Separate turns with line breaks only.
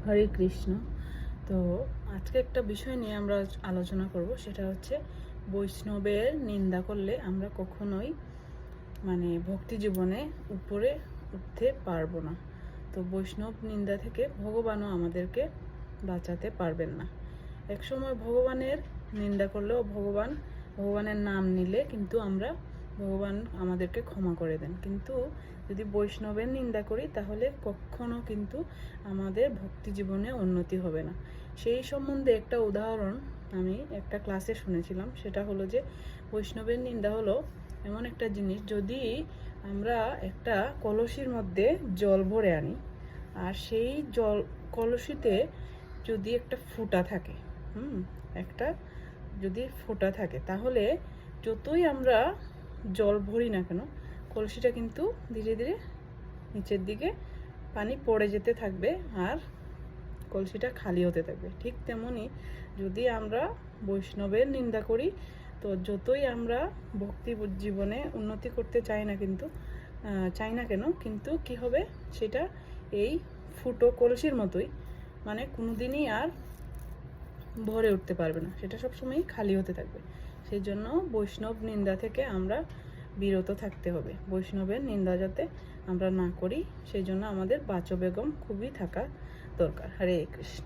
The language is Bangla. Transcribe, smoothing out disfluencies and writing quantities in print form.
হরে কৃষ্ণ। তো আজকে একটা বিষয় নিয়ে আমরা আলোচনা করব, সেটা হচ্ছে বৈষ্ণবের নিন্দা করলে আমরা কখনোই ভক্তি জীবনে উপরে উঠতে পারবো না। তো বৈষ্ণব নিন্দা থেকে ভগবানও আমাদেরকে বাঁচাতে পারবেন না। একসময় ভগবানের নিন্দা করলেও ভগবানের নাম নিলে কিন্তু ভগবান আমাদেরকে ক্ষমা করে দেন, কিন্তু যদি বৈষ্ণবের নিন্দা করি তাহলে কখনো কিন্তু আমাদের ভক্তি জীবনে উন্নতি হবে না। সেই সম্বন্ধে একটা উদাহরণ আমি একটা ক্লাসে শুনেছিলাম। সেটা হলো যে বৈষ্ণবের নিন্দা হলো এমন একটা জিনিস, যদি আমরা একটা কলসির মধ্যে জল ভরে আনি আর সেই জল কলসিতে যদি একটা ফুটা থাকে, যদি ফোঁটা থাকে, তাহলে যতই আমরা জল ভরি না কেন কলসিটা কিন্তু ধীরে ধীরে নিচের দিকে পানি পড়ে যেতে থাকবে আর কলসিটা খালি হতে থাকবে। ঠিক তেমনি যদি আমরা বৈষ্ণবের নিন্দা করি, তো যতই আমরা ভক্তি জীবনে উন্নতি করতে চাই না কেন কিন্তু কি হবে, সেটা এই ফুটো কলসির মতোই, কোনোদিনই আর ভরে উঠতে পারবে না, সেটা সবসময়ই খালি হতে থাকবে। সেই জন্য বৈষ্ণব নিন্দা থেকে আমরা বিরত থাকতে হবে। বৈষ্ণবের নিন্দা যাতে আমরা না করি, সেই জন্য আমাদের বাচবেগম খুবই থাকা দরকার। হরে কৃষ্ণ।